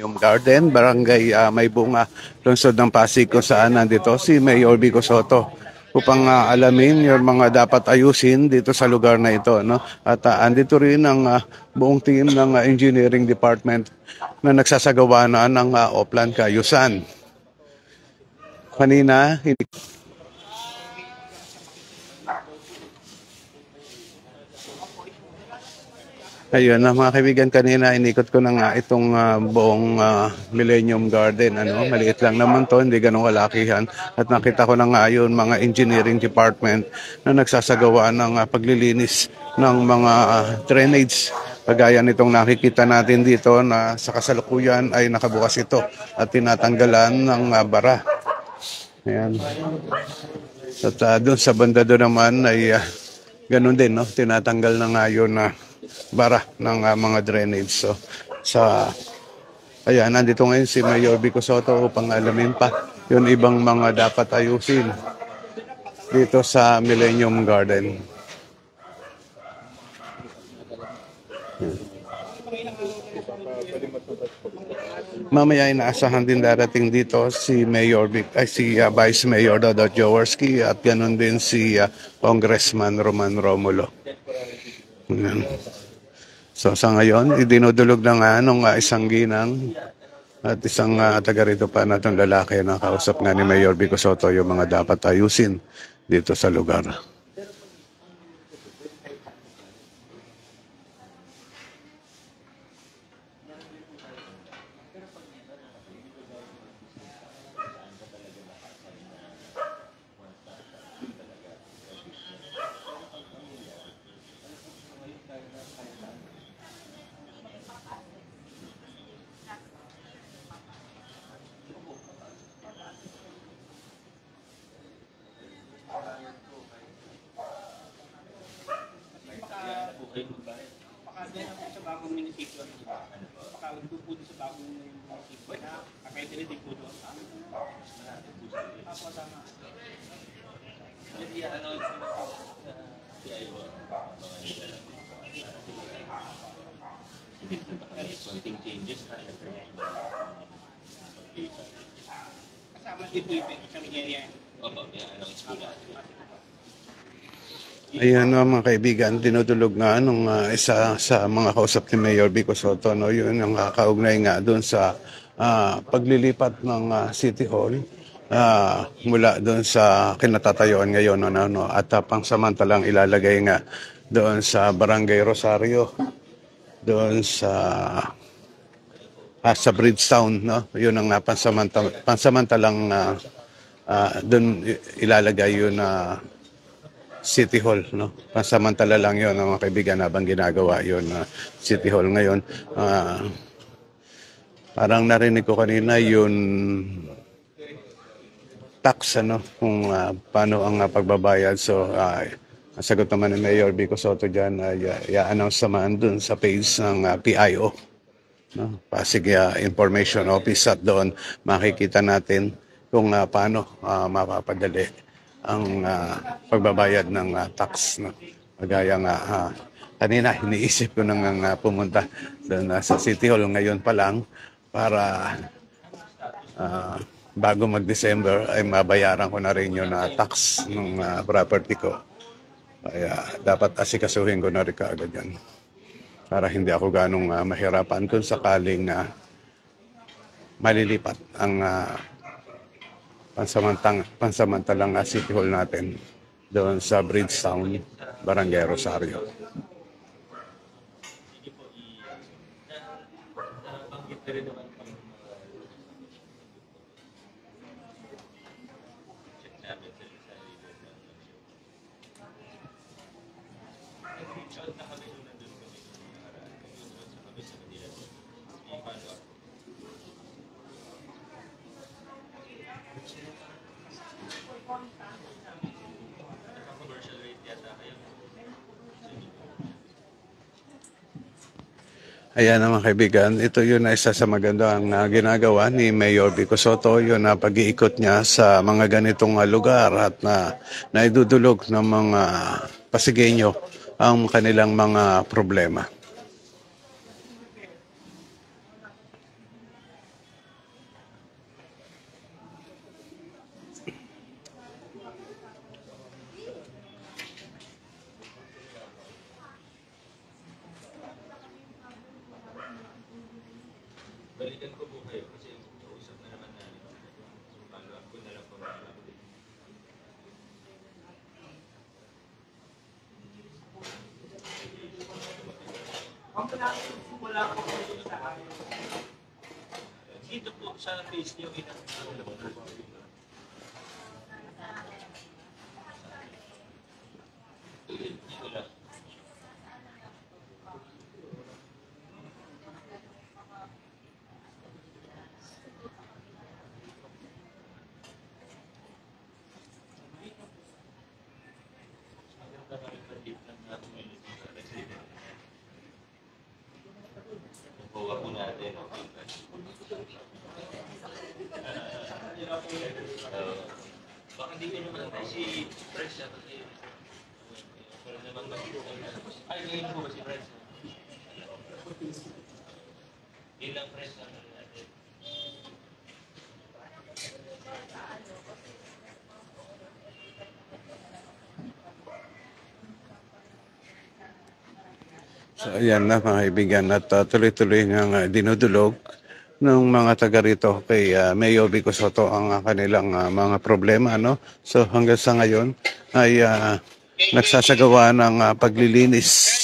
Yung Garden, Barangay May Bunga, lungsod ng Pasig kung saan nandito si Mayor Vico Soto upang alamin yung mga dapat ayusin dito sa lugar na ito. No? At andito rin ang buong team ng engineering department na nagsasagawa na ng Oplan Kaayusan. Kanina, ayun na mga kaibigan, kanina inikot ko na nga itong buong Millennium Garden. Maliit lang naman to, hindi ganun kalakihan. At nakita ko na nga yun mga engineering department na nagsasagawa ng paglilinis ng mga drainage. Kagaya nitong nakikita natin dito na sa kasalukuyan ay nakabukas ito at tinatanggalan ng bara. Ayan. At doon sa banda doon naman ay ganun din, no? Tinatanggal na nga yun na bara ng mga drainage. So, ayan, nandito ngayon si Mayor Vico Soto upang alamin pa yung ibang mga dapat ayusin dito sa Millennium Garden. Mamaya inaasahan din darating dito si Vice Mayor Dodo Jaworski at ganoon din si Congressman Roman Romulo. So sa ngayon, idinudulog na nga nung isang ginang at isang taga rito pa na itong lalaki na kausap nga ni Mayor Vico Soto yung mga dapat ayusin dito sa lugar. Sa bagong munisipyo, pakawin po po sa bagong munisipyo na kakaitin din po doon. Apo, tama. Hindi announce mo sa PIO. Konting changes na kasama din po yung isang area. Opo, i-announce po natin. Ayan mga kaibigan, tinutulog nga nung isa sa mga kausap ni Mayor Vico Soto, no? Yun ang kaugnay nga doon sa paglilipat ng City Hall mula doon sa kinatatayuan ngayon, no? At pangsamantalang ilalagay nga doon sa Barangay Rosario, doon sa Bridgetown, no? Yun ang pansamantalang doon ilalagay yun na City Hall, no? Pansamantala lang yun, mga kaibigan, habang ginagawa yun City Hall ngayon. Parang narinig ko kanina yun tax, kung paano ang pagbabayad. So, ang sagot naman ni Mayor Vico Soto dyan, i-announce naman dun sa page ng PIO, no? Pasig Information Office, at doon makikita natin kung paano mapapadali ang pagbabayad ng tax. No? Kagaya nga, kanina iniisip ko nang pumunta doon sa City Hall ngayon pa lang para bago mag-December ay mabayaran ko na rin yung tax ng property ko. Kaya dapat asikasuhin ko na rin kaagad yan para hindi ako ganong mahirapan kung sakaling malilipat ang pansamantalang City Hall natin doon sa Bridgetown, Barangay Rosario. Ayan naman kaibigan, ito yun na isa sa magandang ginagawa ni Mayor Vico Soto, yun na pag-iikot niya sa mga ganitong lugar at naidudulog ng mga Pasigueño ang kanilang mga problema. Balikan ko po kayo kasi nausap na naman namin. Follow-up ko na lang po. Wala ko sa dito po sa face niyo ilang dito lang. Kuha po natin. Baka hindi ko naman tayo si Fresh kasi wala naman ay, ngayon po ba si Fresh? Yun lang Fresh natin. So ayan na mga kaibigan at tuloy-tuloy ngang dinudulog ng mga taga rito kay Mayor Vico Soto ang kanilang mga problema, no? So hanggang sa ngayon ay nagsasagawa ng paglilinis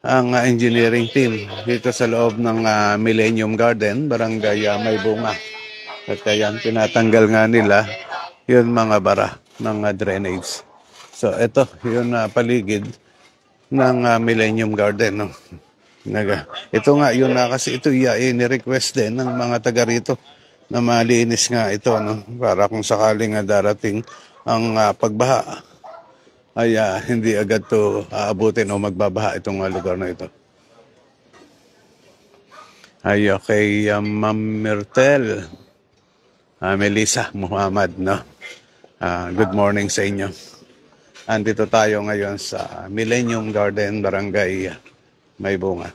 ang engineering team dito sa loob ng Millennium Garden, Barangay Maybunga. At ayan, tinatanggal nga nila yun mga bara ng drainage. So ito, yun paligid ng Millennium Garden, no? Ito nga yun kasi ito ni-request din ng mga taga rito na malinis nga ito, no? Para kung sakaling darating ang pagbaha ay hindi agad to aabutin o magbabaha itong lugar na ito. Ay kay Ma'am Myrtle Melissa Muhammad, no? Good morning sa inyo. Andito tayo ngayon sa Millennium Garden, Barangay Maybunga.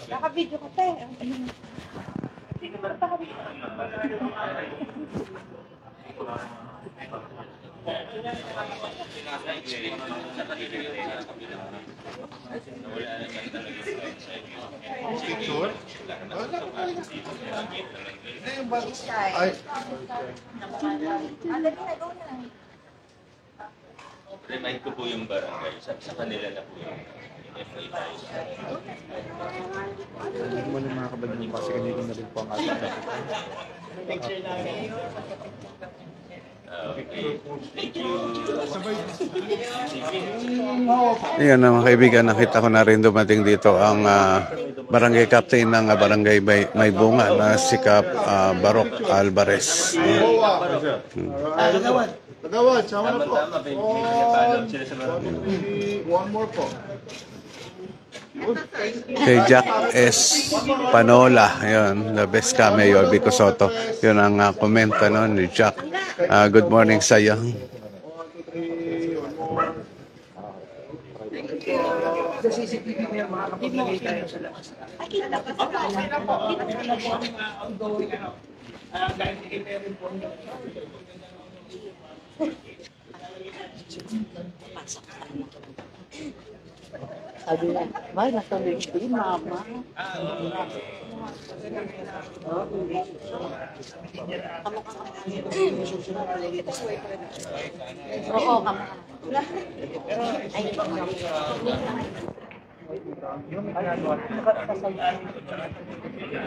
Naka-video ko tayo. Remind ko po yung barangay. Sa kanila na po yung FA tayo. Hindi mo mga kabadyan kasi kanina na rin po ang ating picture namin. Okay. Thank you. Ayan na mga kaibigan, nakita ko na rin dumating dito ang barangay captain ng barangay Maybunga na si Cap Barok Alvarez. Tagawad, sama na po. One more po. Kay Jack S. Panola, yun, the best ka, Mayor Vico Soto. Yun ang komento ni Jack. Good morning sa iyo. Sa CCTV niya, makakapaglagay tayo sa labas. Okay na po. Okay na po ang ongoing dahil hindi rin po niya. Sabi niya, "Bay, nasa LinkedIn, mama." Oo, kama.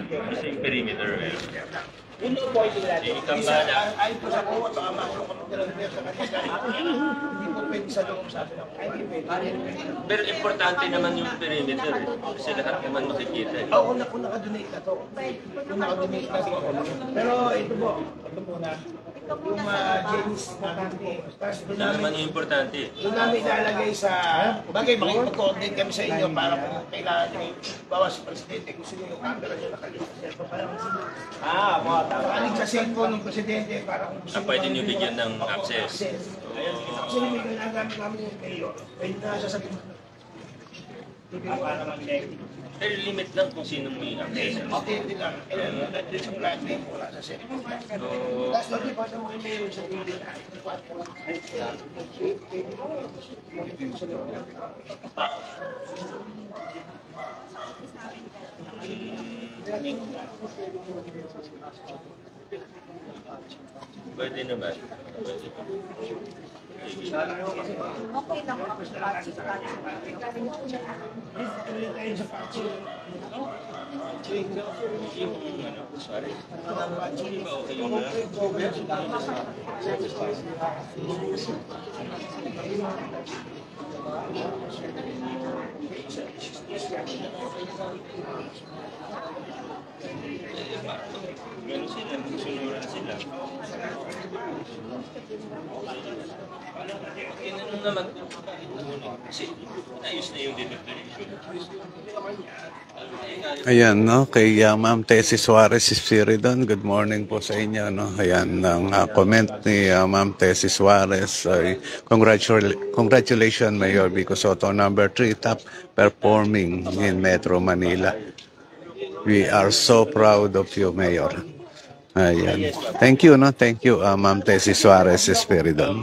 Kasi yung perimeter. Yun yung point nila. Ay po sa kuha, baka masok ang mag-transfer sa kanya. Hindi po pwede sa loob sabi ng Pero importante naman yung perimeter. Kasi lahat naman makikita. Oo, kung nakadonate na to. Kung nakadonate na siguro. Pero ito po, ito muna. yung James Matante. Tapos doon Yan naman namin, yung importante. doon namin ilalagay sa, bagay makikipag-coordinate kami sa inyo para kung kailangan nyo, bawa si Presidente, gusto nyo yung camera nyo nakalit sa cellphone. Nakalit sa cellphone ng Presidente para kung gusto Pwede nyo makikita bigyan ng access. Kasi may ginagamit namin yung mayor. Pwede na sasabihin. Para mag-negative. Pero limit lang kung sino may access. Presidente lang. Nandun sa flag name wala sa cellphone. So, Tapos lagi pa sa mga mayor sa TV. pwede naman. Pwede. Okay lang ako sa patsi. Sorry. Hindi ba okay yun? Meron sila, sunuran sila. Kinanong naman, kasi ayos na yung determination. Ayan, no, kay Ma'am Tessie Suarez Spiridon, good morning po sa inyo, no. Ayan, ang comment ni Ma'am Tessie Suarez, ay congratulations Mayor Vico Soto, number 3 top performing in Metro Manila. We are so proud of you, Mayor. Ayan. Thank you, no. Thank you, Ma'am Tessie Suarez Spiridon.